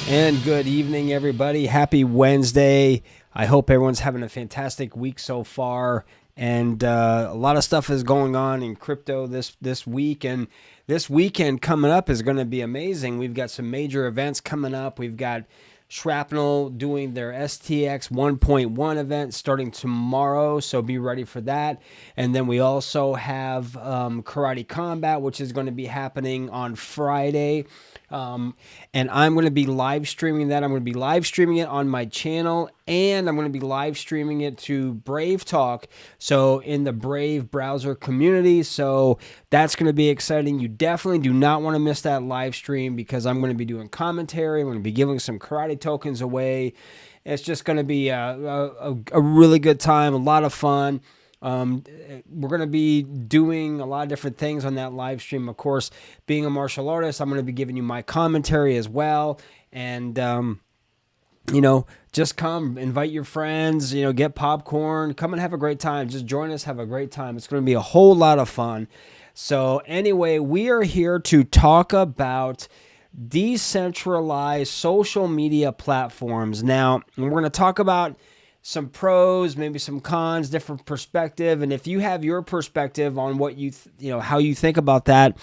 And good evening, everybody. Happy Wednesday. I hope everyone's having a fantastic week so far. And a lot of stuff is going on in crypto this week. And this weekend coming up is going to be amazing. We've got some major events coming up. We've got Shrapnel doing their STX 1.1 event starting tomorrow, so be ready for that. And then we also have Karate Combat, which is going to be happening on Friday. And I'm going to be live streaming that. I'm going to be live streaming it on my channel, and I'm going to be live streaming it to Brave Talk, so in the Brave browser community. So that's going to be exciting. You definitely do not want to miss that live stream, because I'm going to be doing commentary. I'm going to be giving some karate tokens away. It's just going to be a really good time, a lot of fun. We're going to be doing a lot of different things on that live stream. Of course, being a martial artist, I'm going to be giving you my commentary as well. And, just come, invite your friends, get popcorn, come and have a great time. Just join us, have a great time. It's going to be a whole lot of fun. So anyway, we are here to talk about decentralized social media platforms. Now, we're going to talk about some pros, maybe some cons, different perspective. And if you have your perspective on what how you think about that,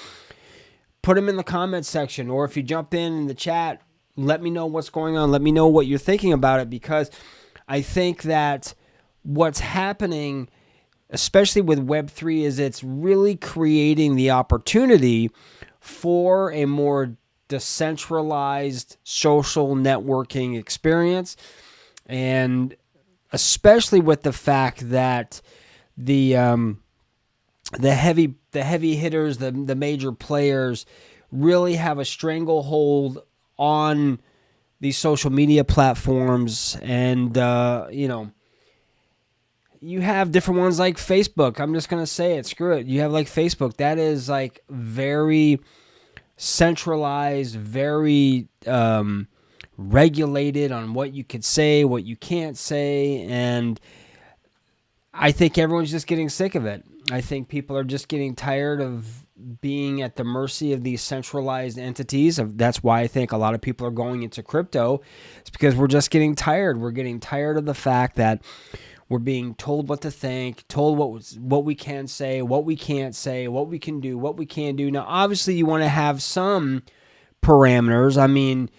put them in the comments section. Or if you jump in the chat, let me know what's going on. Let me know what you're thinking about it, because I think that what's happening, especially with Web3, is it's really creating the opportunity for a more decentralized social networking experience. And especially with the fact that the heavy hitters, the major players, really have a stranglehold on these social media platforms, and you have different ones like Facebook. I'm just gonna say it. Screw it. You have like Facebook. That is like very centralized, very regulated on what you could say, what you can't say, and I think everyone's just getting sick of it. I think people are just getting tired of being at the mercy of these centralized entities. That's why I think a lot of people are going into crypto. It's because we're just getting tired. We're getting tired of the fact that we're being told what to think, told what we can say, what we can't say, what we can do, what we can't do. Now, obviously, you want to have some parameters. I mean,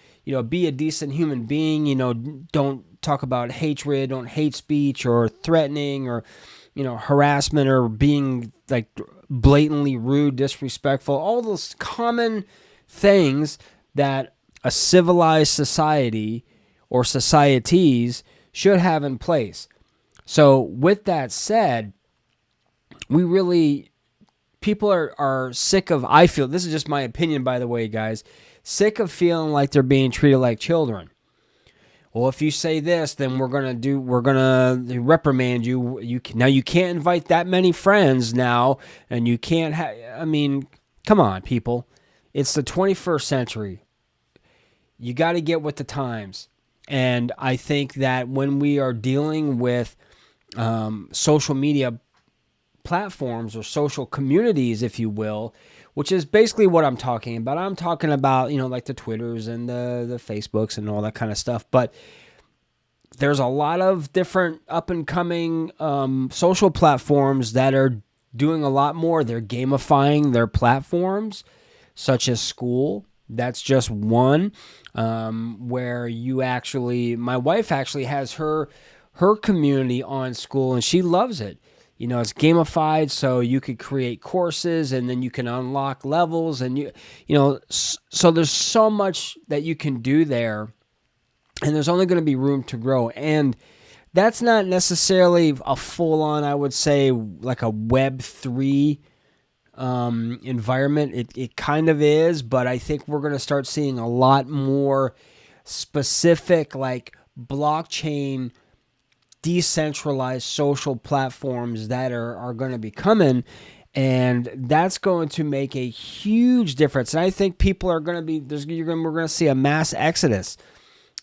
be a decent human being. Don't talk about hatred, don't hate speech or threatening or, harassment or being like blatantly rude, disrespectful. All those common things that a civilized society or societies should have in place. So with that said, people are sick of, I feel, this is just my opinion, by the way, guys, sick of feeling like they're being treated like children. Well, if you say this, then we're gonna reprimand you. You can't invite that many friends now, and you can't I mean, come on, people. It's the 21st century. You got to get with the times. And I think that when we are dealing with social media platforms or social communities, if you will, which is basically what I'm talking about. I'm talking about, like the Twitters and the Facebooks and all that kind of stuff. But there's a lot of different up and coming social platforms that are doing a lot more. They're gamifying their platforms, such as school. That's just one where my wife actually has her community on school, and she loves it. It's gamified, so you could create courses, and then you can unlock levels, and so there's so much that you can do there, and there's only going to be room to grow. And that's not necessarily a full-on, I would say, like a Web3 environment. It kind of is, but I think we're going to start seeing a lot more specific, like blockchain, decentralized social platforms that are going to be coming, and that's going to make a huge difference. And I think people are going to be we're going to see a mass exodus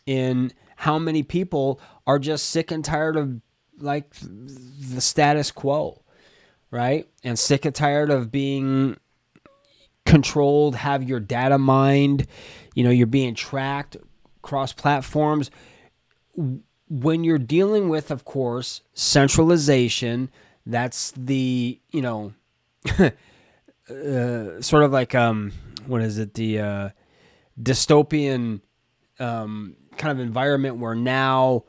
in how many people are just sick and tired of like the status quo, right? And sick and tired of being controlled, have your data mined, you're being tracked across platforms. When you're dealing with, of course, centralization, that's the, sort of like, what is it? The dystopian kind of environment where now,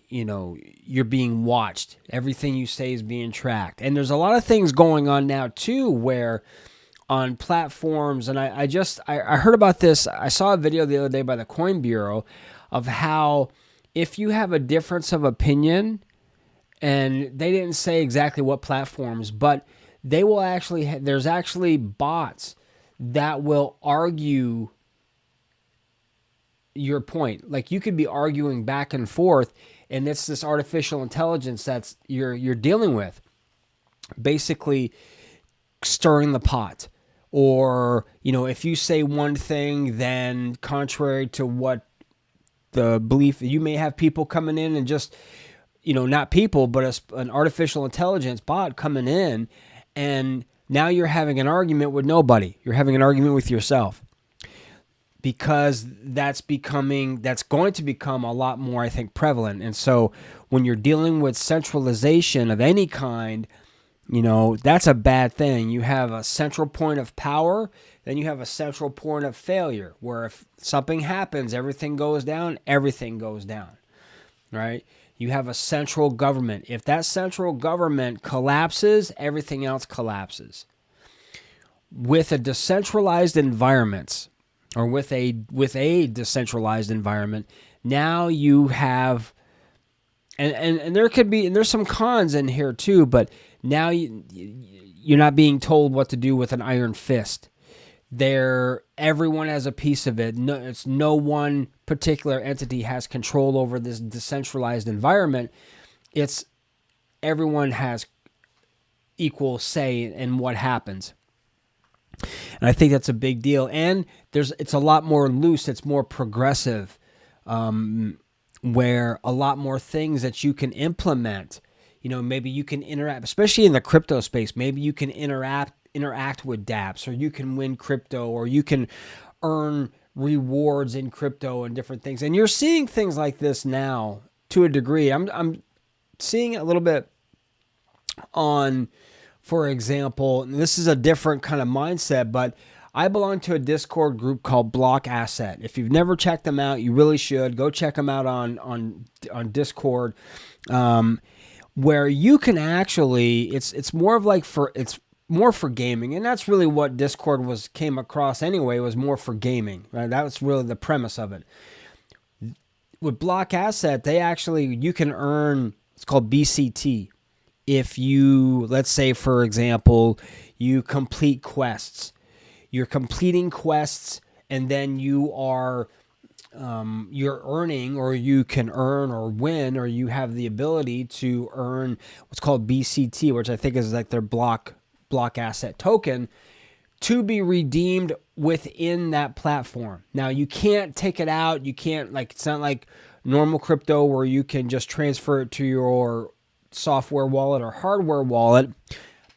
you're being watched. Everything you say is being tracked. And there's a lot of things going on now, too, where on platforms, and I heard about this. I saw a video the other day by the Coin Bureau of how if you have a difference of opinion, and they didn't say exactly what platforms, but they will actually, there's actually bots that will argue your point. Like you could be arguing back and forth, and it's this artificial intelligence that's you're dealing with, basically stirring the pot. Or, if you say one thing, then contrary to what the belief, you may have people coming in and just, not people, but an artificial intelligence bot coming in, and now you're having an argument with nobody. You're having an argument with yourself, because that's going to become a lot more, I think, prevalent. And so when you're dealing with centralization of any kind, that's a bad thing. You have a central point of power, then you have a central point of failure, where if something happens, everything goes down, right? You have a central government. If that central government collapses, everything else collapses. With a decentralized environment, or with a decentralized environment, now you have, and there could be, and there's some cons in here too, but now you're not being told what to do with an iron fist. There everyone has a piece of it. No, it's no one particular entity has control over this decentralized environment. It's everyone has equal say in what happens. And I think that's a big deal. And it's a lot more loose. It's more progressive, where a lot more things that you can implement. Maybe you can interact, especially in the crypto space. Maybe you can interact with dApps, or you can win crypto, or you can earn rewards in crypto and different things. And you're seeing things like this now to a degree. I'm seeing it a little bit on, for example, and this is a different kind of mindset, but I belong to a Discord group called Block Asset. If you've never checked them out, you really should. Go check them out on Discord, where you can actually, it's more of like it's more for gaming, and that's really what Discord came across anyway, was more for gaming, right? That was really the premise of it. With Block Asset, you can earn, it's called BCT. If you, let's say, for example, you complete quests, you're completing quests, and then you're earning, or you can earn or win, or you have the ability to earn what's called BCT, which I think is like their block asset token, to be redeemed within that platform. Now, you can't take it out. You can't, it's not like normal crypto where you can just transfer it to your software wallet or hardware wallet.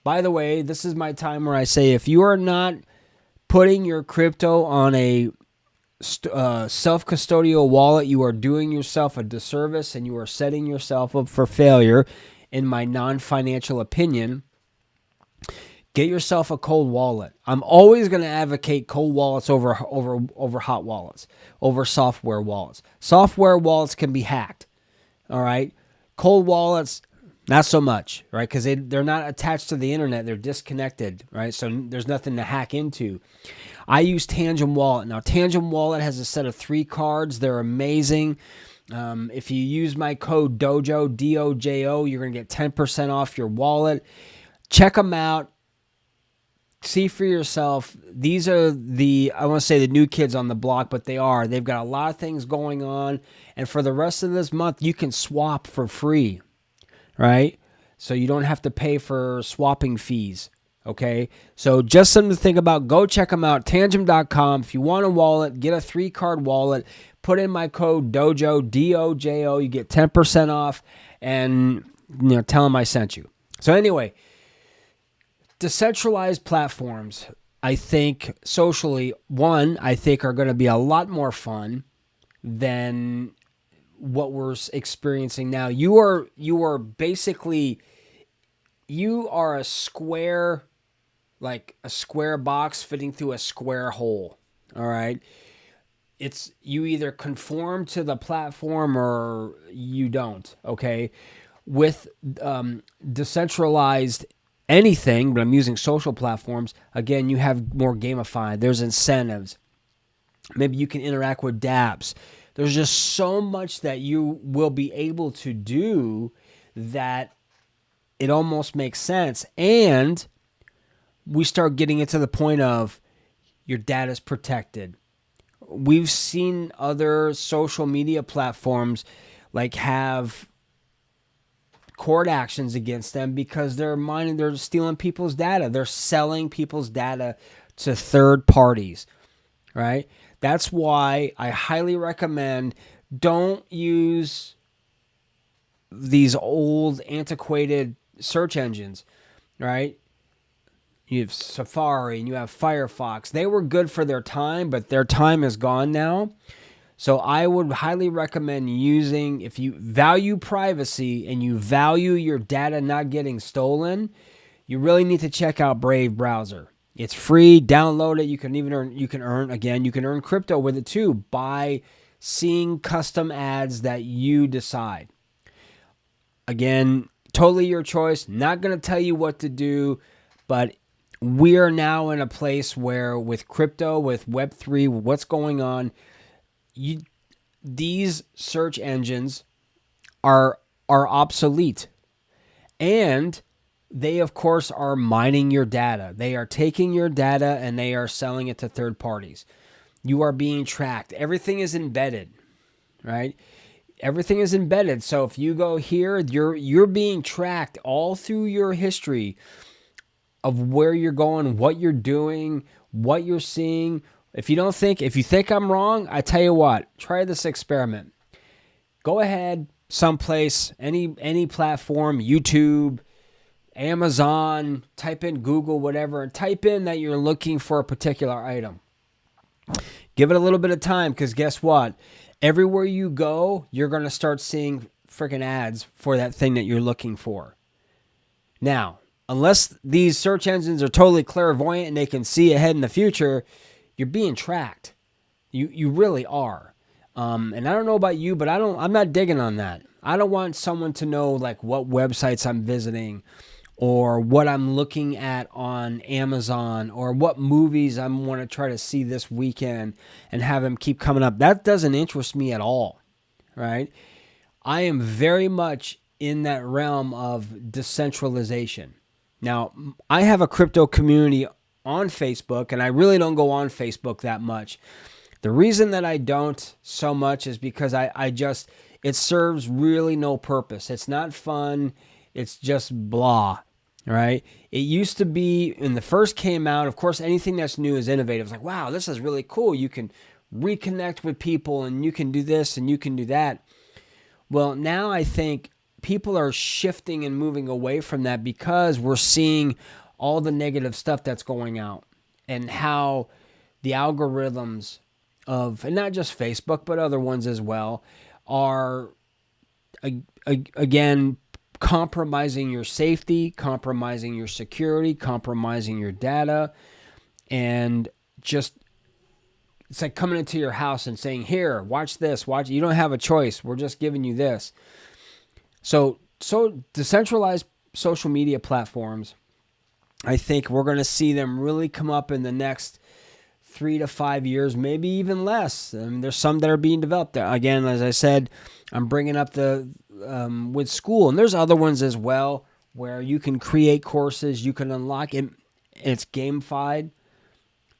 By the way, this is my time where I say, if you are not putting your crypto on a self-custodial wallet, you are doing yourself a disservice, and you are setting yourself up for failure, in my non-financial opinion. Get yourself a cold wallet. I'm always going to advocate cold wallets over hot wallets, over software wallets. Software wallets can be hacked, all right? Cold wallets, not so much, right? Because they're not attached to the internet. They're disconnected, right? So there's nothing to hack into. I use Tangent Wallet. Now, Tangent Wallet has a set of 3 cards. They're amazing. If you use my code Dojo, D-O-J-O, you're going to get 10% off your wallet. Check them out. See for yourself. These are I want to say the new kids on the block, but they've got a lot of things going on. And for the rest of this month, you can swap for free, right? So you don't have to pay for swapping fees, okay? So just something to think about. Go check them out, tangent.com. If you want a wallet, get a 3-card wallet. Put in my code Dojo, D-O-J-O. You get 10% off, and tell them I sent you. So anyway, decentralized platforms, I think socially, I think are going to be a lot more fun than what we're experiencing now. You are basically, you are a square, like a square box fitting through a square hole. All right. You either conform to the platform or you don't. Okay. With decentralized anything, but I'm using social platforms. Again, you have more gamified. There's incentives. Maybe you can interact with dApps. There's just so much that you will be able to do that it almost makes sense. And we start getting it to the point of your data is protected. We've seen other social media platforms have court actions against them because they're stealing people's data. They're selling people's data to third parties, right? That's why I highly recommend don't use these old antiquated search engines, right? You have Safari and you have Firefox. They were good for their time, but their time is gone now. So I would highly recommend using, if you value privacy and you value your data not getting stolen, you really need to check out Brave browser. It's free. Download it. You can earn crypto with it too by seeing custom ads that you decide. Again, totally your choice. Not going to tell you what to do, but we are now in a place where with crypto, with Web3, what's going on, these search engines are obsolete. And they of course are mining your data. They are taking your data and they are selling it to third parties. You are being tracked. Everything is embedded, right? Everything is embedded. So if you go here, you're being tracked all through your history of where you're going, what you're doing, what you're seeing. If you think I'm wrong, I tell you what, try this experiment. Go ahead, someplace, any platform, YouTube, Amazon, type in Google, whatever, and type in that you're looking for a particular item. Give it a little bit of time, because guess what? Everywhere you go, you're going to start seeing freaking ads for that thing that you're looking for. Now, unless these search engines are totally clairvoyant and they can see ahead in the future, you're being tracked. You really are. And I don't know about you, but I'm not digging on that. I don't want someone to know like what websites I'm visiting or what I'm looking at on Amazon or what movies I want to try to see this weekend and have them keep coming up. That doesn't interest me at all, right? I am very much in that realm of decentralization. Now, I have a crypto community on Facebook, and I really don't go on Facebook that much. The reason that I don't so much is because it serves really no purpose. It's not fun. It's just blah, right? It used to be, when the first came out, of course, anything that's new is innovative. It's like, wow, this is really cool. You can reconnect with people and you can do this and you can do that. Well, now I think people are shifting and moving away from that because we're seeing all the negative stuff that's going out and how the algorithms of, and not just Facebook, but other ones as well, are, again, compromising your safety, compromising your security, compromising your data, and just, it's like coming into your house and saying, here, watch this, watch. You don't have a choice. We're just giving you this. So decentralized social media platforms, I think we're going to see them really come up in the next 3 to 5 years, maybe even less. There's some that are being developed. Again, as I said, I'm bringing up the with school, and there's other ones as well where you can create courses, you can unlock it, and it's gamified.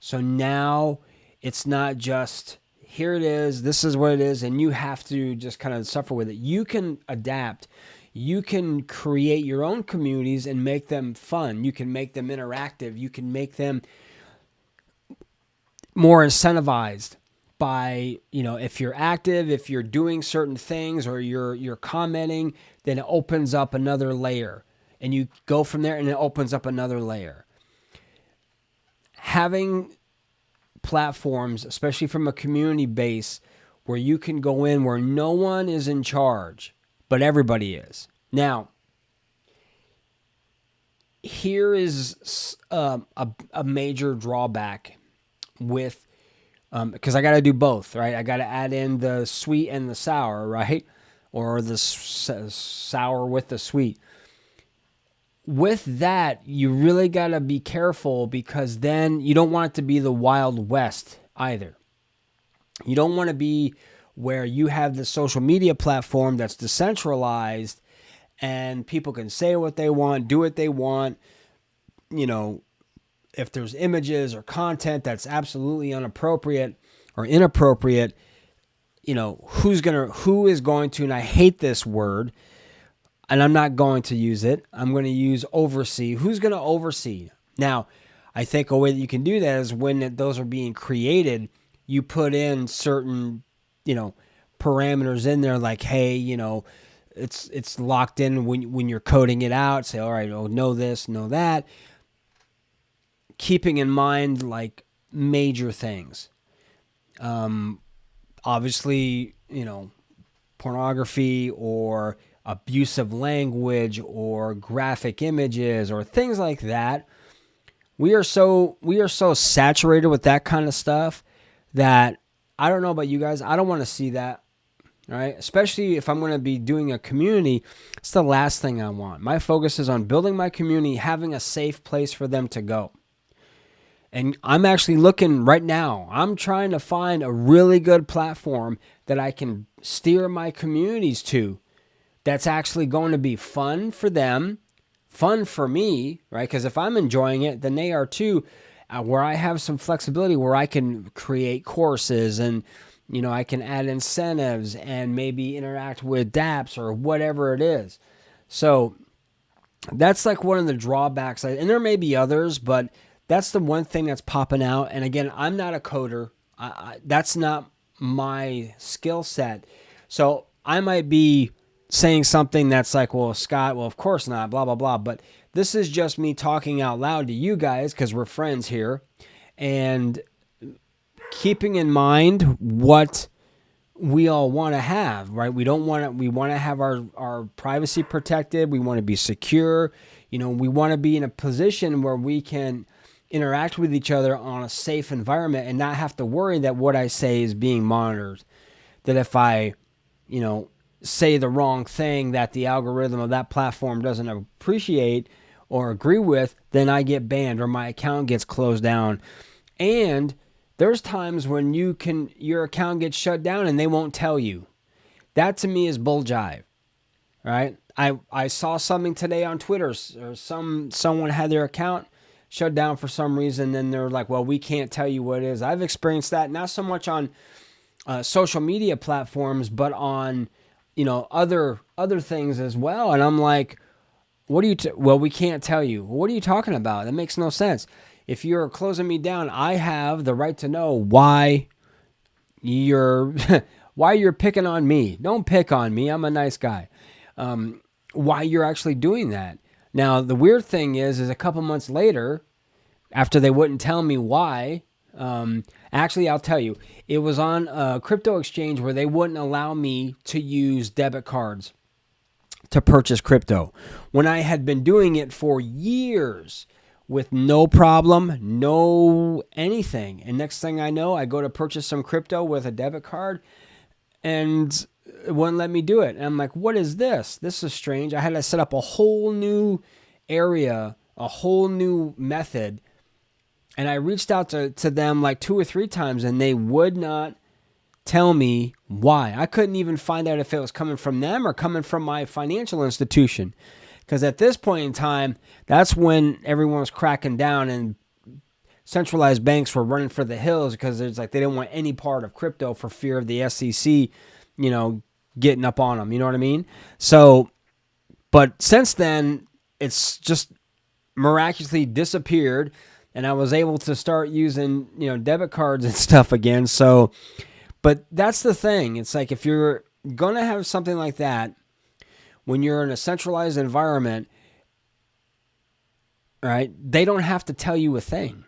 So now it's not just, here it is, this is what it is, and you have to just kind of suffer with it. You can adapt. You can create your own communities and make them fun. You can make them interactive. You can make them more incentivized by, if you're active, if you're doing certain things or you're commenting, then it opens up another layer. And you go from there and it opens up another layer. Having platforms, especially from a community base, where you can go in where no one is in charge, but everybody is. Now, here is a major drawback with, because I got to do both, right? I got to add in the sweet and the sour, right? Or the sour with the sweet. With that, you really got to be careful, because then you don't want it to be the Wild West either. You don't want to be where you have the social media platform that's decentralized and people can say what they want, do what they want. If there's images or content that's absolutely inappropriate, who is going to, and I hate this word, and I'm not going to use it. I'm going to use oversee. Who's going to oversee? Now, I think a way that you can do that is when those are being created, you put in certain, parameters in there, like, hey, it's locked in when you're coding it out. Say, all right, know this, know that. Keeping in mind like major things. Obviously, pornography or abusive language or graphic images or things like that. We are so saturated with that kind of stuff that I don't know about you guys. I don't want to see that, right? Especially if I'm going to be doing a community. It's the last thing I want. My focus is on building my community, having a safe place for them to go. And I'm actually looking right now. I'm trying to find a really good platform that I can steer my communities to, that's actually going to be fun for them, fun for me, right? Because if I'm enjoying it, then they are too. Where I have some flexibility, where I can create courses and I can add incentives and maybe interact with dApps or whatever it is. So that's like one of the drawbacks, and there may be others, but that's the one thing that's popping out. And again, I'm not a coder. That's not my skill set. So I might be saying something that's like, well, Scott, well, of course not, blah, blah, blah. But this is just me talking out loud to you guys because we're friends here, and keeping in mind what we all want to have, right? We want to have our privacy protected. We want to be secure. We want to be in a position where we can interact with each other on a safe environment and not have to worry that what I say is being monitored. That if I, say the wrong thing that the algorithm of that platform doesn't appreciate or agree with, then I get banned or my account gets closed down. And there's times when your account gets shut down and they won't tell you. That to me is bull jive, right? I saw something today on Twitter, or someone had their account shut down for some reason, and they're like, well, we can't tell you what it is. I've experienced that, not so much on social media platforms, but on other things as well. And I'm like, what do you? Well, we can't tell you. What are you talking about? That makes no sense. If you're closing me down, I have the right to know why you're picking on me. Don't pick on me. I'm a nice guy. Why you're actually doing that. Now, the weird thing is a couple months later, after they wouldn't tell me why, actually, I'll tell you, it was on a crypto exchange where they wouldn't allow me to use debit cards to purchase crypto when I had been doing it for years with no problem, no anything. And next thing I know, I go to purchase some crypto with a debit card and it wouldn't let me do it. And I'm like, what is this? This is strange. I had to set up a whole new area, a whole new method. And I reached out to them like 2 or 3 times and they would not tell me why. I couldn't even find out if it was coming from them or coming from my financial institution. Because at this point in time, that's when everyone was cracking down and centralized banks were running for the hills because it's like they didn't want any part of crypto for fear of the SEC, getting up on them. You know what I mean? So, but since then, it's just miraculously disappeared, and I was able to start using, debit cards and stuff again. So, but that's the thing. It's like if you're going to have something like that, when you're in a centralized environment, right, they don't have to tell you a thing.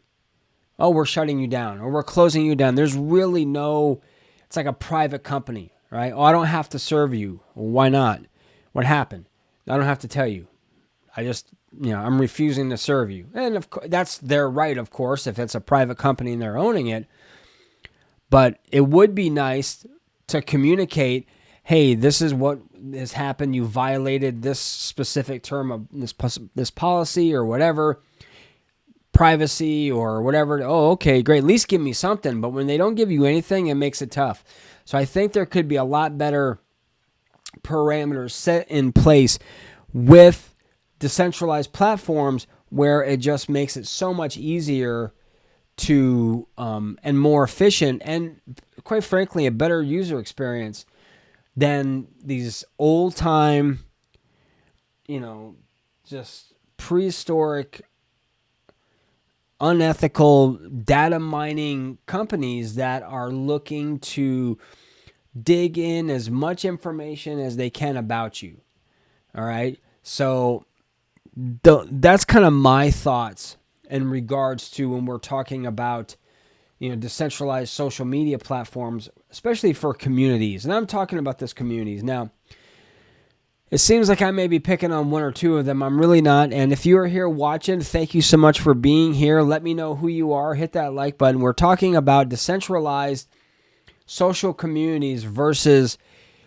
Oh, we're shutting you down or we're closing you down. There's really it's like a private company, right? Oh, I don't have to serve you. Well, why not? What happened? I don't have to tell you. I just, I'm refusing to serve you. And of course, that's their right, of course, if it's a private company and they're owning it. But it would be nice to communicate, hey, this is what has happened. You violated this specific term of this policy or whatever, privacy or whatever. Oh, okay, great. At least give me something. But when they don't give you anything, it makes it tough. So I think there could be a lot better parameters set in place with decentralized platforms where it just makes it so much easier to and more efficient and, quite frankly, a better user experience than these old-time, just prehistoric, unethical data mining companies that are looking to dig in as much information as they can about you. All right? So that's kind of my thoughts in regards to when we're talking about decentralized social media platforms, especially for communities. And I'm talking about this communities. Now, it seems like I may be picking on 1 or 2 of them. I'm really not. And if you are here watching, thank you so much for being here. Let me know who you are. Hit that like button. We're talking about decentralized social communities versus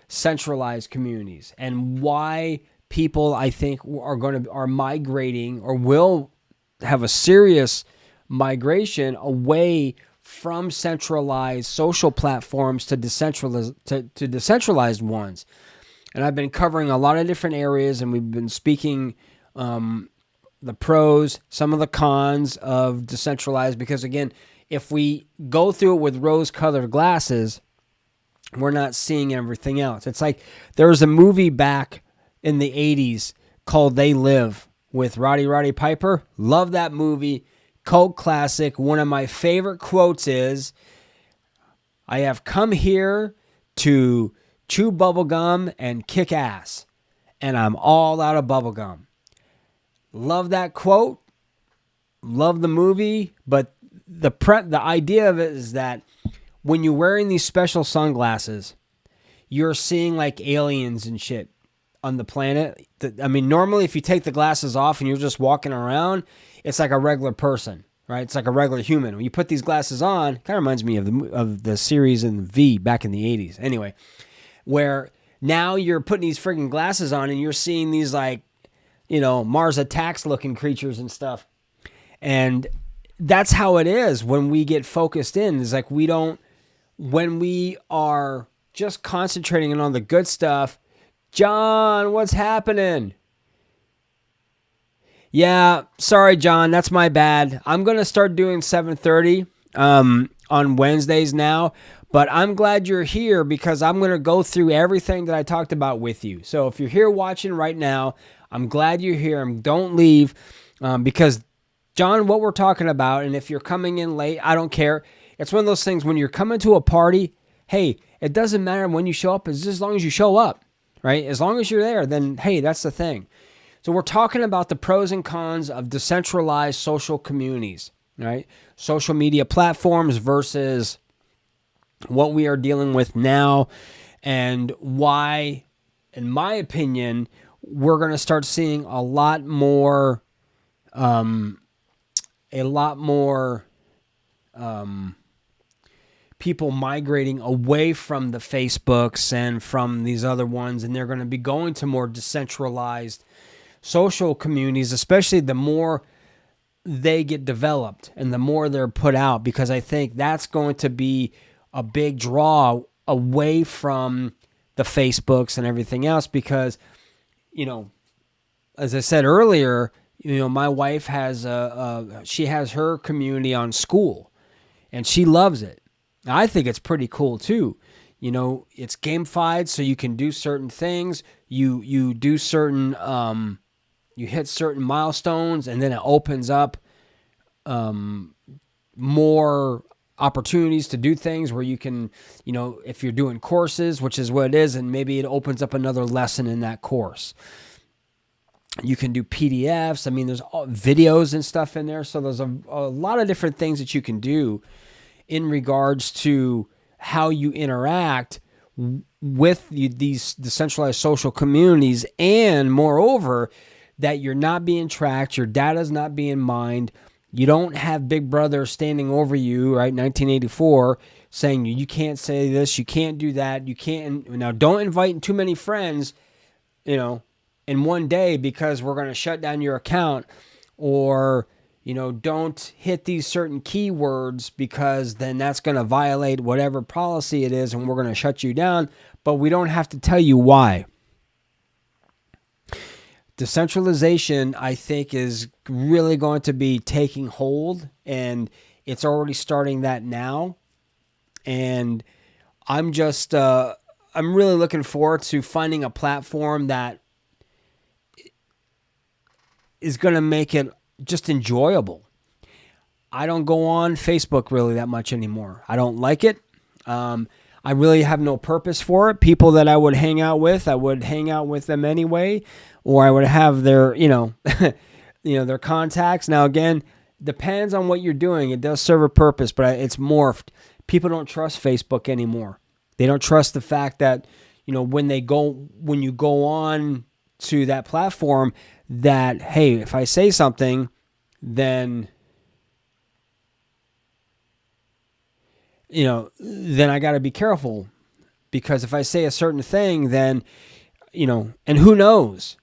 centralized communities and why people, I think, are migrating or will have a serious migration away from centralized social platforms to decentralized ones. And I've been covering a lot of different areas, and we've been speaking the pros, some of the cons of decentralized, because again, if we go through it with rose-colored glasses, we're not seeing everything else. It's like there was a movie back in the 80s called They Live with Roddy Piper. Love that movie. Cult classic. One of my favorite quotes is, "I have come here to chew bubblegum and kick ass, and I'm all out of bubblegum." Love that quote. Love the movie, but the idea of it is that when you're wearing these special sunglasses, you're seeing like aliens and shit on the planet. I mean, normally if you take the glasses off and you're just walking around, it's like a regular person, right? It's like a regular human. When you put these glasses on, it kind of reminds me of the series in V back in the 80s. Anyway, where now you're putting these friggin' glasses on and you're seeing these like, Mars Attacks looking creatures and stuff. And that's how it is when we get focused in. It's like when we are just concentrating on the good stuff. John, what's happening? Yeah, sorry, John, that's my bad. I'm going to start doing 7:30 on Wednesdays now, but I'm glad you're here because I'm going to go through everything that I talked about with you. So if you're here watching right now, I'm glad you're here. Don't leave because, John, what we're talking about, and if you're coming in late, I don't care. It's one of those things when you're coming to a party, hey, it doesn't matter when you show up, it's just as long as you show up, right? As long as you're there, then, hey, that's the thing. So we're talking about the pros and cons of decentralized social communities, right? Social media platforms versus what we are dealing with now, and why, in my opinion, we're going to start seeing a lot more people migrating away from the Facebooks and from these other ones, and they're going to be going to more decentralized social communities, especially the more they get developed and the more they're put out, because I think that's going to be a big draw away from the Facebooks and everything else, because, as I said earlier, my wife has she has her community on school, and she loves it. I think it's pretty cool too. It's gamified, so you can do certain things. You do certain you hit certain milestones, and then it opens up more opportunities to do things where you can, if you're doing courses, which is what it is, and maybe it opens up another lesson in that course. You can do PDFs. I mean, there's videos and stuff in there. So there's a lot of different things that you can do in regards to how you interact with these decentralized social communities. And moreover, that you're not being tracked. Your data's not being mined. You don't have Big Brother standing over you, right? 1984 saying you can't say this, you can't do that, you can't. Now, don't invite too many friends, in one day, because we're going to shut down your account, or, don't hit these certain keywords because then that's going to violate whatever policy it is and we're going to shut you down, but we don't have to tell you why. Decentralization, I think, is really going to be taking hold, and it's already starting that now. And I'm just, I'm really looking forward to finding a platform that is going to make it just enjoyable. I don't go on Facebook really that much anymore. I don't like it. I really have no purpose for it. People that I would hang out with, I would hang out with them anyway, or I would have their, their contacts. Now, again, depends on what you're doing. It does serve a purpose, but it's morphed. People don't trust Facebook anymore. They don't trust the fact that, when you go on to that platform, that, hey, if I say something, then then I got to be careful, because if I say a certain thing, then, and who knows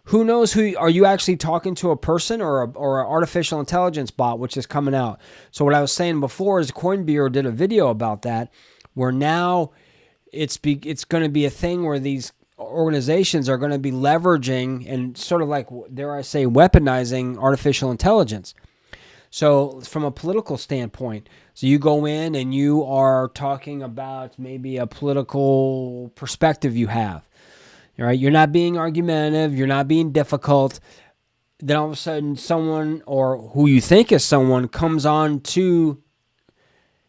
who are you actually talking to, a person or an artificial intelligence bot, which is coming out. So what I was saying before is Coin Bureau did a video about that, where now it's going to be a thing where these organizations are going to be leveraging and sort of like, dare I say, weaponizing artificial intelligence. So from a political standpoint, so you go in and you are talking about maybe a political perspective you have. All right, you're not being argumentative, you're not being difficult. Then all of a sudden someone, or who you think is someone, comes on to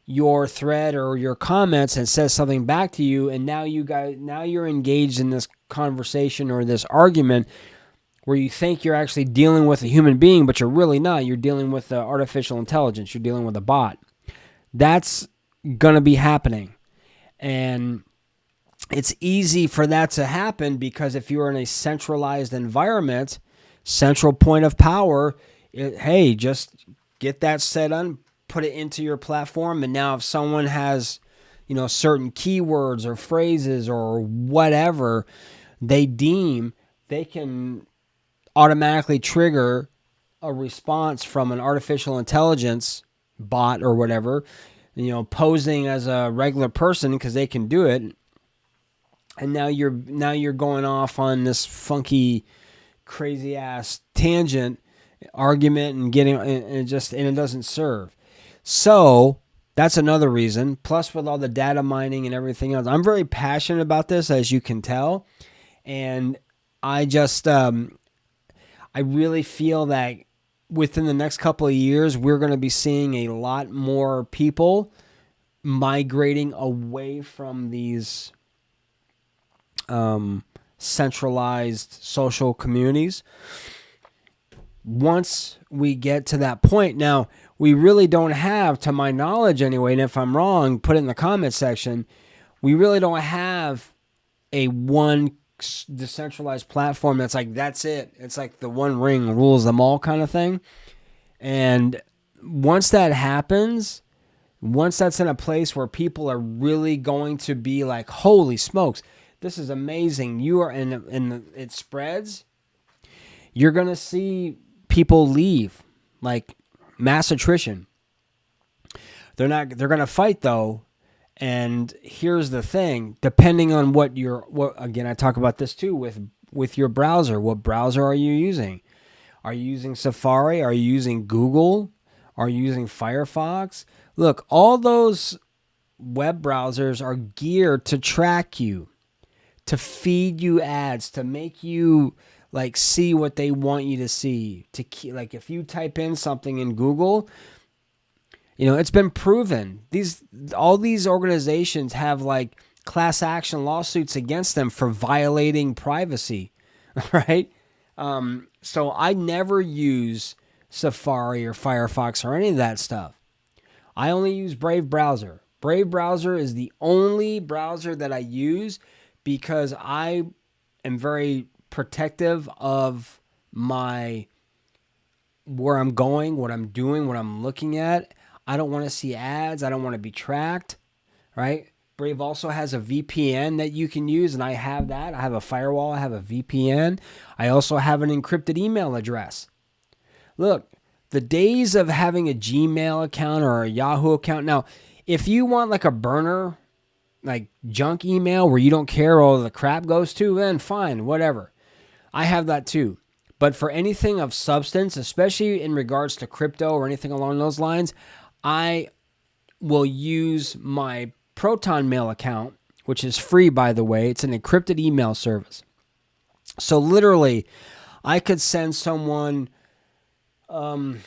your thread or your comments and says something back to you, and now you're engaged in this conversation or this argument where you think you're actually dealing with a human being, but you're really not. You're dealing with artificial intelligence. You're dealing with a bot. That's going to be happening. And it's easy for that to happen because if you're in a centralized environment, central point of power, hey, just get that set on, put it into your platform, and now if someone has, certain keywords or phrases or whatever they deem, they can automatically trigger a response from an artificial intelligence bot or whatever, posing as a regular person because they can do it. And now you're going off on this funky, crazy ass tangent argument and it doesn't serve. So that's another reason. Plus, with all the data mining and everything else, I'm very passionate about this, as you can tell, and I just I really feel that within the next couple of years, we're going to be seeing a lot more people migrating away from these centralized social communities. Once we get to that point, now we really don't have, to my knowledge anyway, and if I'm wrong, put it in the comment section, we really don't have a one decentralized platform that's like, that's it. It's like the one ring rules them all kind of thing. And once that happens, once that's in a place where people are really going to be like, holy smokes, this is amazing. You are and it spreads. You're going to see people leave, like mass attrition. They're going to fight though. And here's the thing, depending on what again, I talk about this too with your browser. What browser are you using? Are you using Safari? Are you using Google? Are you using Firefox? Look, all those web browsers are geared to track you, to feed you ads, to make you like see what they want you to see. Like if you type in something in Google, it's been proven. All these organizations have like class action lawsuits against them for violating privacy, right? So I never use Safari or Firefox or any of that stuff. I only use Brave Browser. Brave Browser is the only browser that I use because I am very protective of where I'm going, what I'm doing, what I'm looking at. I don't want to see ads. I don't want to be tracked, right? Brave also has a VPN that you can use, and I have that. I have a firewall. I have a VPN. I also have an encrypted email address. Look, the days of having a Gmail account or a Yahoo account. Now, if you want like a burner, like junk email where you don't care all the crap goes to, then fine, whatever. I have that too. But for anything of substance, especially in regards to crypto or anything along those lines, I will use my Proton Mail account, which is free, by the way. It's an encrypted email service. So literally, I could send someone, let's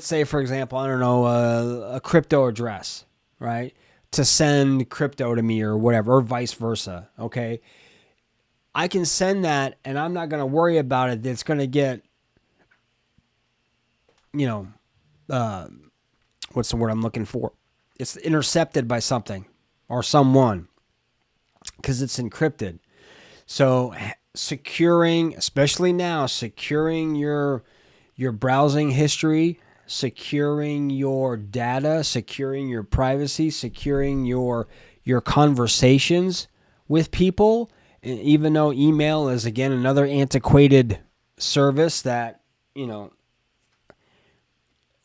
say, for example, I don't know, a crypto address, right, to send crypto to me or whatever, or vice versa, okay? I can send that, and I'm not going to worry about it. It's going to get, what's the word I'm looking for? It's intercepted by something or someone because it's encrypted. So especially now, securing your browsing history, securing your data, securing your privacy, securing your conversations with people. And even though email is, again, another antiquated service that,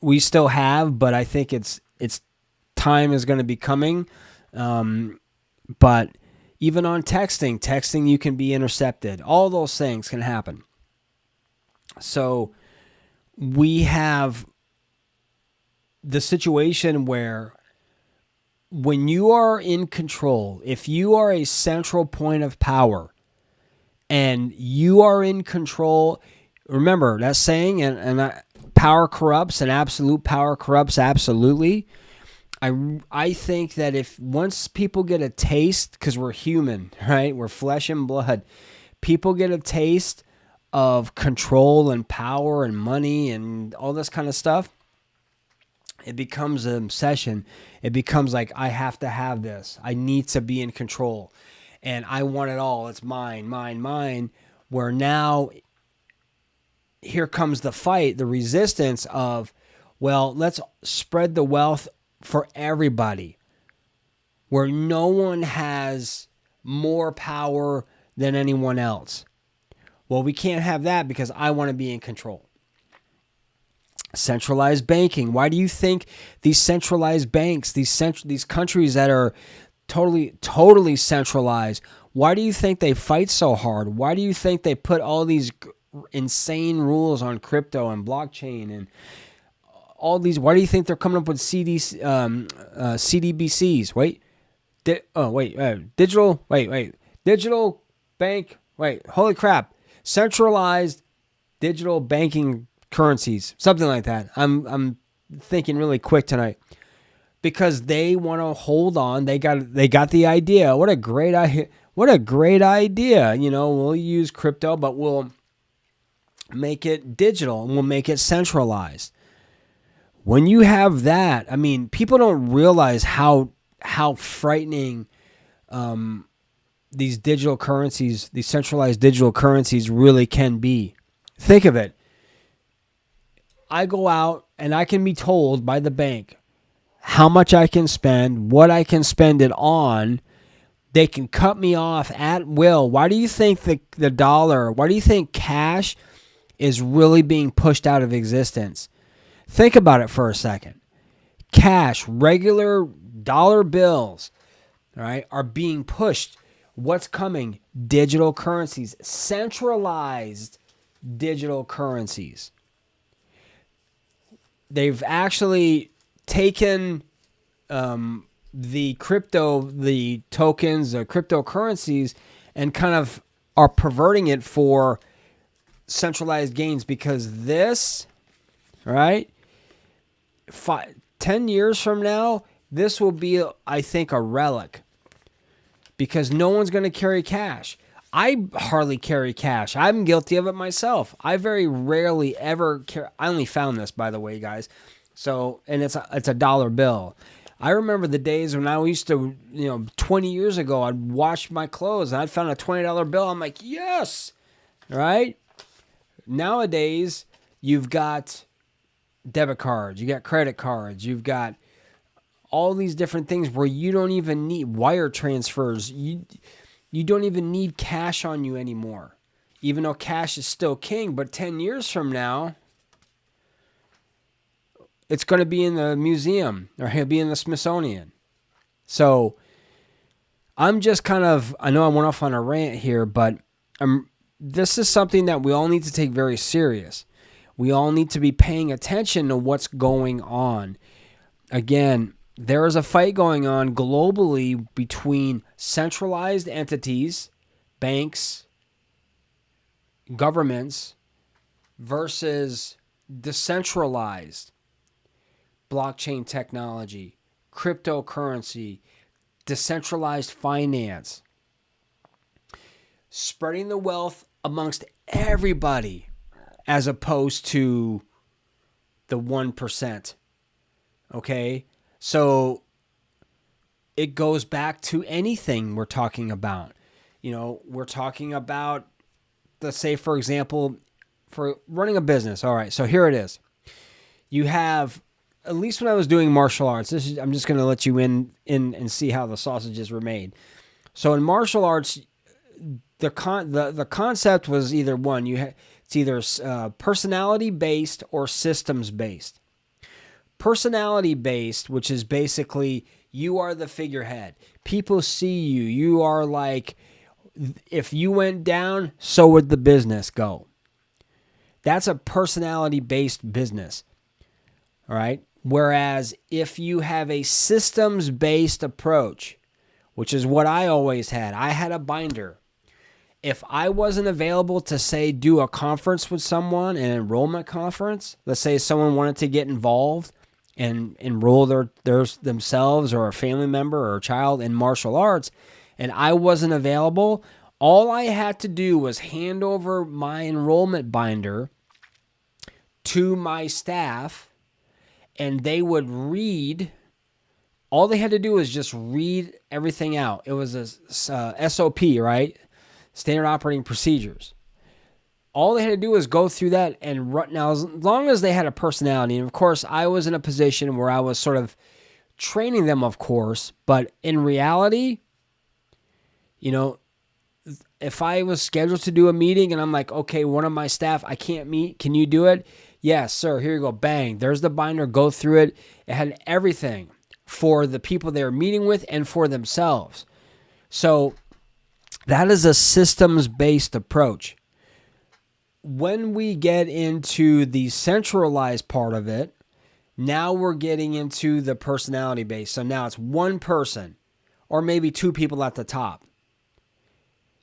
we still have, but I think it's time is going to be coming. But Even on texting you can be intercepted. All those things can happen. So we have the situation where when you are in control, if you are a central point of power and you are in control, remember that saying, power corrupts and absolute power corrupts absolutely. I think that if once people get a taste, because we're human, right? We're flesh and blood. People get a taste of control and power and money and all this kind of stuff. It becomes an obsession. It becomes like, I have to have this. I need to be in control. And I want it all. It's mine, mine, mine. Where now, here comes the fight, the resistance of, well, let's spread the wealth for everybody, where no one has more power than anyone else. Well, we can't have that because I want to be in control. Centralized banking. Why do you think these centralized banks, these countries that are totally centralized, why do you think they fight so hard? Why do you think they put all these insane rules on crypto and blockchain and all these? Why do you think they're coming up with CDBCs? Digital bank. Holy crap! Centralized digital banking currencies, something like that. I'm thinking really quick tonight because they want to hold on. They got the idea. What a great idea! We'll use crypto, but we'll make it digital and we'll make it centralized. When you have that, I mean, people don't realize how frightening these digital currencies, these centralized digital currencies really can be. Think of it. I go out and I can be told by the bank how much I can spend, what I can spend it on. They can cut me off at will. Why do you think the dollar, why do you think cash is really being pushed out of existence? Think about it for a second. Cash, regular dollar bills, all right, are being pushed. What's coming? Digital currencies, centralized digital currencies. They've actually taken the tokens, the cryptocurrencies, and kind of are perverting it for centralized gains, because this, right, 10 years from now, this will be, I think, a relic, because no one's going to carry cash. I hardly carry cash. I'm guilty of it myself. I very rarely ever carry. I only found this, by the way, guys. So, and it's a dollar bill. I remember the days when I used to, 20 years ago, I'd wash my clothes and I'd found a $20 bill. I'm like, yes, right? Nowadays, you've got debit cards, you got credit cards, you've got all these different things where you don't even need wire transfers. You don't even need cash on you anymore, even though cash is still king. But 10 years from now, it's going to be in the museum or he'll be in the Smithsonian. So I'm just I know I went off on a rant here, but this is something that we all need to take very serious. We all need to be paying attention to what's going on. Again, there is a fight going on globally between centralized entities, banks, governments, versus decentralized blockchain technology, cryptocurrency, decentralized finance, spreading the wealth amongst everybody as opposed to the 1%. Okay? So it goes back to anything we're talking about. We're talking about, let's say, for example, for running a business. All right, so here it is. You have, at least when I was doing martial arts, I'm just going to let you in and see how the sausages were made. So in martial arts, the concept was either one. It's either personality-based or systems-based. Personality-based, which is basically You are the figurehead. People see you. You are like, if you went down, so would the business go. That's a personality-based business. All right. Whereas if you have a systems-based approach, which is what I always had, I had a binder. If I wasn't available to, say, do a conference with someone, an enrollment conference, let's say someone wanted to get involved and enroll themselves or a family member or a child in martial arts, and I wasn't available, all I had to do was hand over my enrollment binder to my staff, and they would read. All they had to do was just read everything out. It was a SOP, right? Standard operating procedures. All they had to do was go through that and run. Now, as long as they had a personality, and of course, I was in a position where I was sort of training them, of course, but in reality, if I was scheduled to do a meeting and I'm like, okay, one of my staff, I can't meet, can you do it? Yes, sir, here you go, bang. There's the binder, go through it. It had everything for the people they were meeting with and for themselves. So that is a systems-based approach. When we get into the centralized part of it, now we're getting into the personality base. So now it's one person or maybe two people at the top.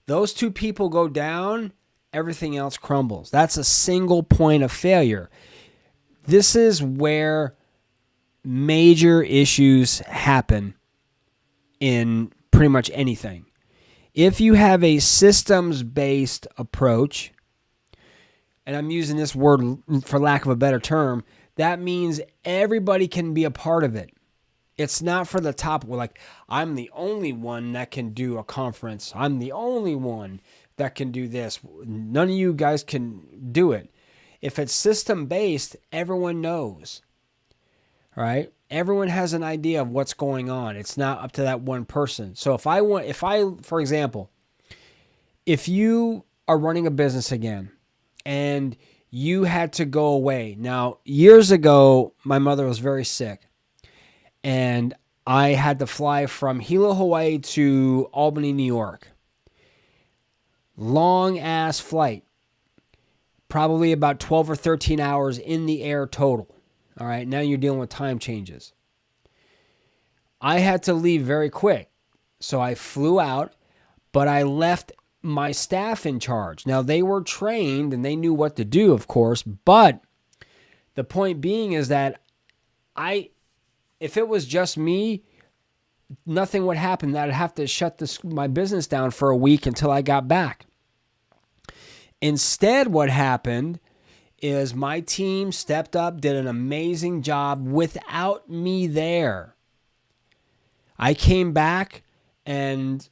Those two people go down, everything else crumbles. That's a single point of failure. This is where major issues happen in pretty much anything. If you have a systems-based approach, and I'm using this word for lack of a better term, that means everybody can be a part of it. It's not for the top. We're like, I'm the only one that can do a conference. I'm the only one that can do this. None of you guys can do it. If it's system-based, everyone knows. All right? Everyone has an idea of what's going on. It's not up to that one person. So for example, if you are running a business again and you had to go away. Now, years ago, my mother was very sick and I had to fly from Hilo, Hawaii to Albany, New York. Long ass flight. Probably about 12 or 13 hours in the air total. All right, now you're dealing with time changes. I had to leave very quick. So I flew out, but I left my staff in charge. Now, they were trained and they knew what to do, of course, but the point being is that if it was just me, nothing would happen. I'd have to shut my business down for a week until I got back. Instead, what happened is my team stepped up, did an amazing job without me there. I came back and,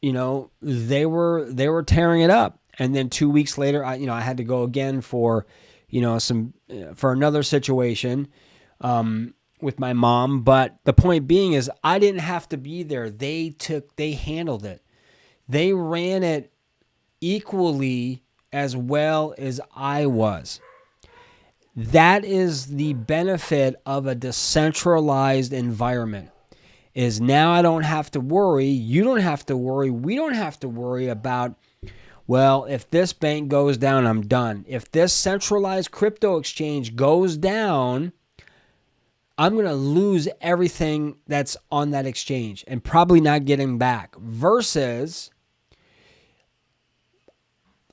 they were tearing it up. And then 2 weeks later, I had to go again for another situation with my mom. But the point being is I didn't have to be there. They handled it. They ran it equally as well as I was. That is the benefit of a decentralized environment. Is now I don't have to worry, you don't have to worry, we don't have to worry about, well, if this bank goes down, I'm done. If this centralized crypto exchange goes down, I'm going to lose everything that's on that exchange and probably not getting back. Versus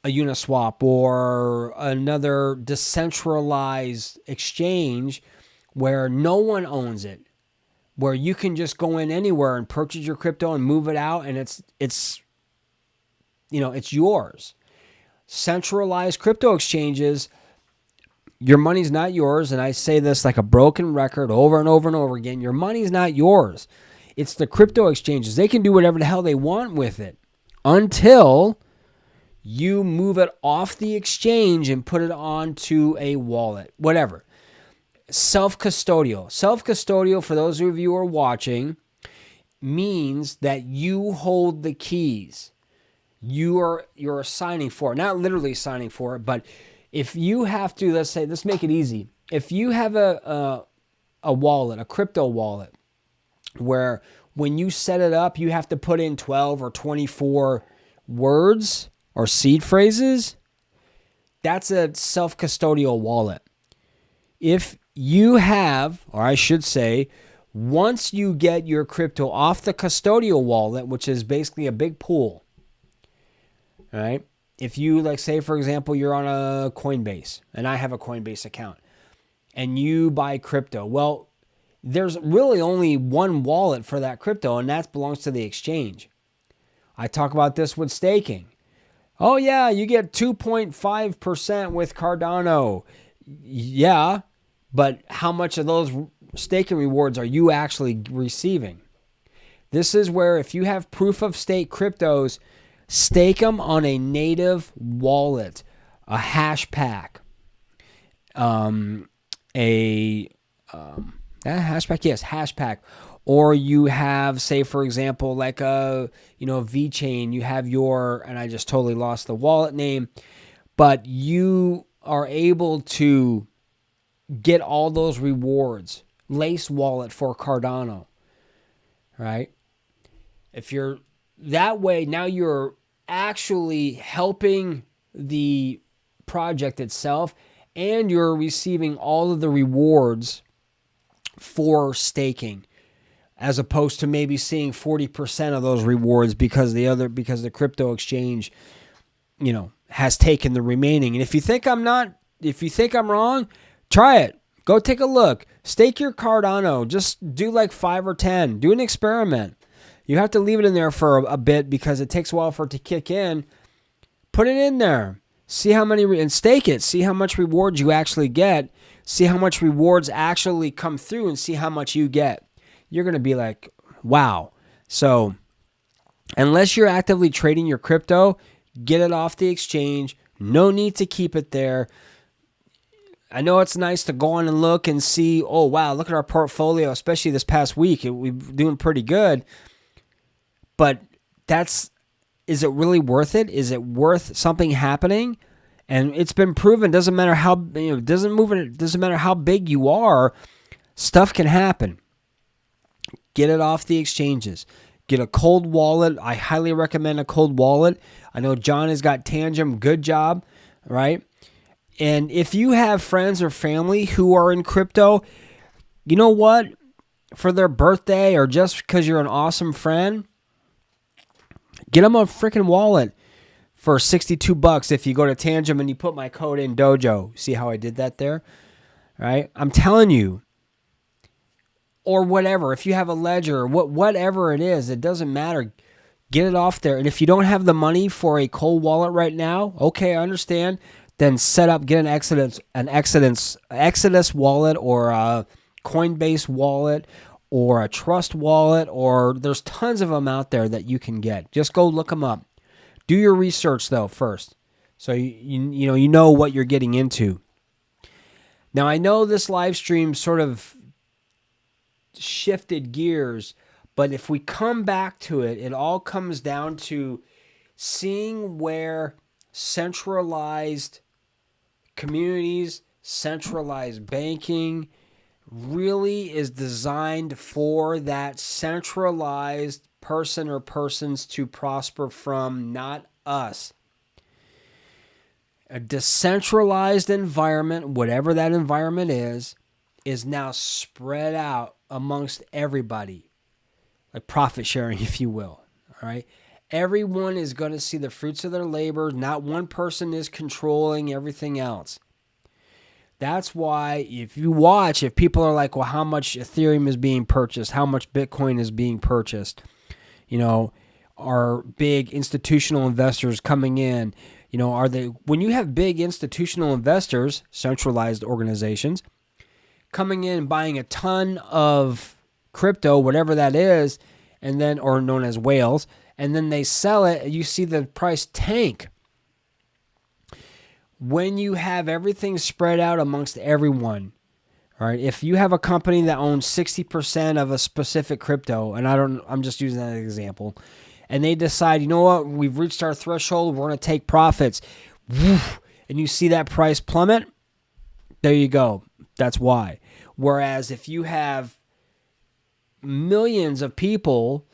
a Uniswap or another decentralized exchange where no one owns it, where you can just go in anywhere and purchase your crypto and move it out, and it's yours. Centralized crypto exchanges, your money's not yours, and I say this like a broken record over and over and over again. Your money's not yours. It's the crypto exchanges. They can do whatever the hell they want with it until you move it off the exchange and put it onto a wallet, whatever. Self-custodial. Self-custodial, for those of you who are watching, means that you hold the keys. You're signing for it. Not literally signing for it, but if you have to, let's make it easy. If you have a wallet, a crypto wallet, where when you set it up, you have to put in 12 or 24 words or seed phrases. That's a self-custodial wallet. If you have, or I should say, once you get your crypto off the custodial wallet, which is basically a big pool, all right? If you, like, say, for example, you're on a Coinbase, and I have a Coinbase account, and you buy crypto, well, there's really only one wallet for that crypto, and that belongs to the exchange. I talk about this with staking. Oh, yeah, you get 2.5% with Cardano. Yeah, but how much of those staking rewards are you actually receiving? This is where if you have proof of stake cryptos, stake them on a native wallet, a hash pack, hash pack. Or you have, say, for example, like a, VeChain, you have and I just totally lost the wallet name, but you are able to get all those rewards. Lace wallet for Cardano, right? If you're that way, now you're actually helping the project itself, and you're receiving all of the rewards for staking, as opposed to maybe seeing 40% of those rewards because the crypto exchange, has taken the remaining. And if you think I'm wrong, try it. Go take a look. Stake your Cardano. Just do like 5 or 10. Do an experiment. You have to leave it in there for a bit because it takes a while for it to kick in. Put it in there. See how many, and stake it. See how much rewards you actually get. See how much rewards actually come through, and see how much you get. You're going to be like, wow. So unless you're actively trading your crypto, get it off the exchange. No need to keep it there. I know it's nice to go on and look and see, oh, wow, look at our portfolio, especially this past week. We're doing pretty good. But is it really worth it? Is it worth something happening? And it's been proven, doesn't matter how, doesn't matter how big you are, stuff can happen. Get it off the exchanges. Get a cold wallet. I highly recommend a cold wallet. I know John has got Tangem. Good job, right? And if you have friends or family who are in crypto, you know what? For their birthday or just because you're an awesome friend, get them a freaking wallet for $62 if you go to Tangem and you put my code in Dojo. See how I did that there? Right? I'm telling you. Or whatever. If you have a ledger or whatever it is, it doesn't matter. Get it off there. And if you don't have the money for a cold wallet right now, okay, I understand. Then get an Exodus wallet or a Coinbase wallet or a Trust wallet, or there's tons of them out there that you can get. Just go look them up. Do your research though first, so you know what you're getting into. Now I know this live stream sort of shifted gears, but if we come back to it, it all comes down to seeing where centralized communities, centralized banking really is designed for that centralized person or persons to prosper from, not us. A decentralized environment, whatever that environment is now spread out amongst everybody, like profit sharing, if you will. All right. Everyone is going to see the fruits of their labor. Not one person is controlling everything else. That's why if people are like, well, how much Ethereum is being purchased? How much Bitcoin is being purchased? Are big institutional investors coming in? When you have big institutional investors, centralized organizations, coming in and buying a ton of crypto, whatever that is, and then, or known as whales, and then they sell it, you see the price tank. When you have everything spread out amongst everyone, all right, if you have a company that owns 60% of a specific crypto, and I'm just using that as an example, and they decide, you know what, we've reached our threshold, we're going to take profits, woof, and you see that price plummet, there you go. That's why. Whereas if you have millions of people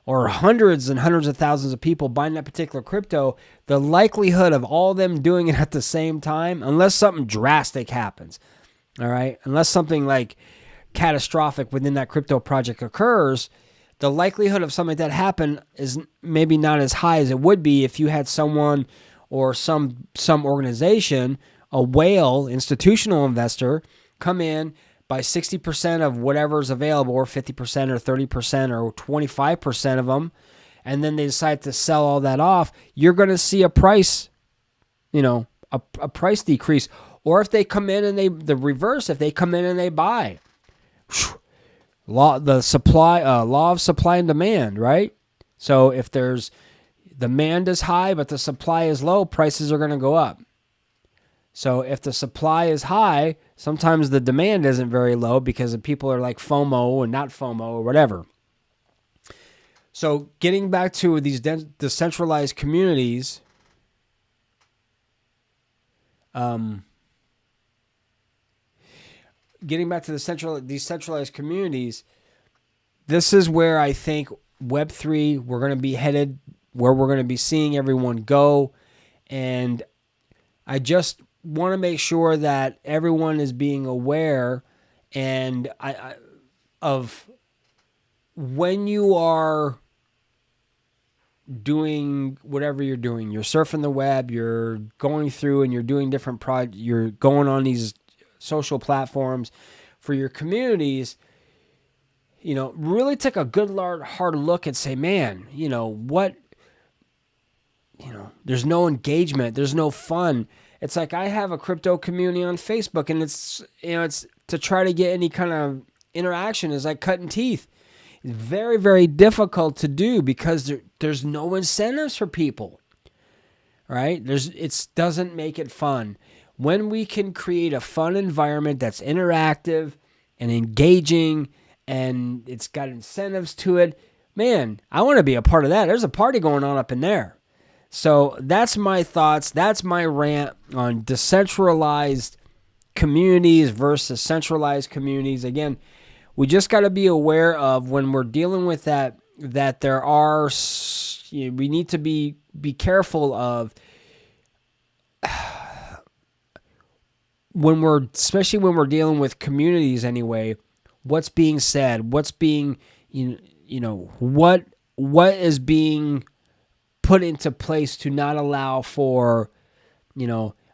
or hundreds and hundreds of thousands of people buying that particular crypto, the likelihood of all them doing it at the same time, unless something drastic happens, all right, unless something like catastrophic within that crypto project occurs, the likelihood of something like that happen is maybe not as high as it would be if you had someone or some organization, a whale institutional investor, come in, buy 60% of whatever's available, or 50% or 30% or 25% of them, and then they decide to sell all that off. You're going to see a price, a price decrease. Or if they come in and the reverse, if they come in and they buy, law of supply and demand, right? So if there's demand is high but the supply is low, prices are going to go up. So if the supply is high, sometimes the demand isn't very low because the people are like FOMO and not FOMO or whatever. So getting back to these decentralized communities, decentralized communities, this is where I think Web3, we're going to be headed, where we're going to be seeing everyone go. And I just want to make sure that everyone is being aware and of when you are doing whatever you're doing. You're surfing the web, you're going through and you're doing different you're going on these social platforms for your communities. Really take a good hard look and say, man, there's no engagement, there's no fun. It's like I have a crypto community on Facebook, and it's to try to get any kind of interaction is like cutting teeth. It's very, very difficult to do because there's no incentives for people, right? It doesn't make it fun. When we can create a fun environment that's interactive and engaging and it's got incentives to it, man, I want to be a part of that. There's a party going on up in there. So that's my thoughts. That's my rant on decentralized communities versus centralized communities. Again, we just got to be aware of when we're dealing with that there are, we need to be careful of especially when we're dealing with communities anyway, what's being said, what's being, what is being put into place to not allow for,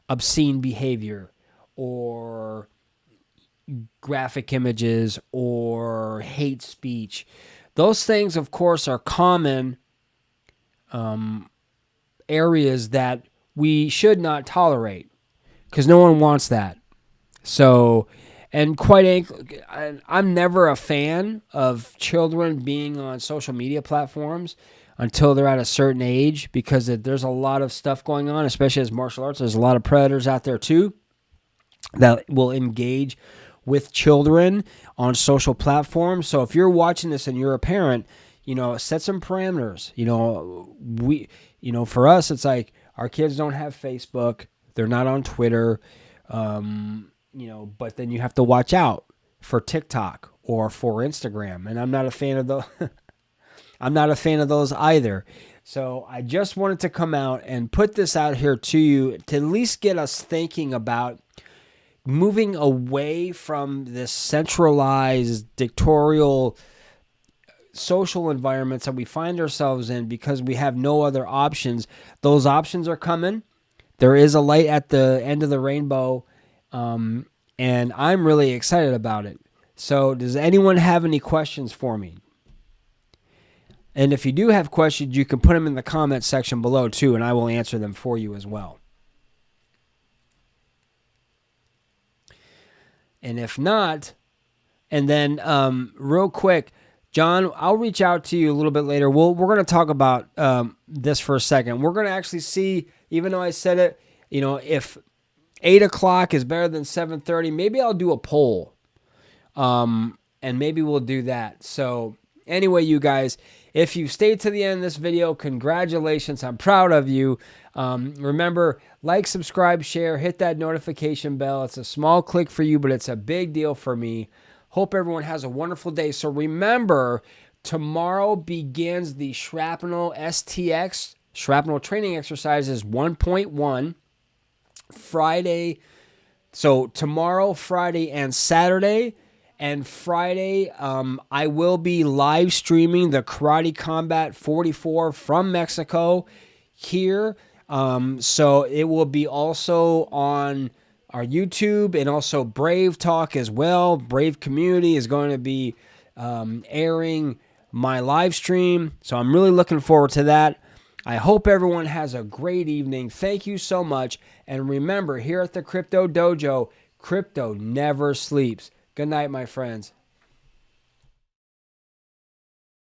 obscene behavior or graphic images or hate speech. Those things, of course, are common areas that we should not tolerate because no one wants that. So, and I'm never a fan of children being on social media platforms until they're at a certain age, because there's a lot of stuff going on, especially as martial arts. There's a lot of predators out there too that will engage with children on social platforms. So if you're watching this and you're a parent, set some parameters. For us, it's like our kids don't have Facebook. They're not on Twitter. But then you have to watch out for TikTok or for Instagram. And I'm not a fan of those. I'm not a fan of those either. So I just wanted to come out and put this out here to you to at least get us thinking about moving away from this centralized dictatorial social environments that we find ourselves in because we have no other options. Those options are coming. There is a light at the end of the rainbow, and I'm really excited about it. So does anyone have any questions for me? And if you do have questions, you can put them in the comment section below too, and I will answer them for you as well. And if not, and then real quick, John, I'll reach out to you a little bit later. We're going to talk about this for a second. We're going to actually see, even though I said it, if 8 o'clock is better than 7:30, maybe I'll do a poll. And maybe we'll do that. So anyway, you guys, if you stayed to the end of this video, congratulations. I'm proud of you. Remember, like, subscribe, share, hit that notification bell. It's a small click for you, but it's a big deal for me. Hope everyone has a wonderful day. So remember, tomorrow begins the Shrapnel STX, Shrapnel Training Exercises 1.1. Friday. So tomorrow, Friday, and Saturday. And Friday, I will be live streaming the Karate Combat 44 from Mexico here. So it will be also on our YouTube and also Brave Talk as well. Brave Community is going to be airing my live stream. So I'm really looking forward to that. I hope everyone has a great evening. Thank you so much. And remember, here at the Crypto Dojo, crypto never sleeps. Good night, my friends.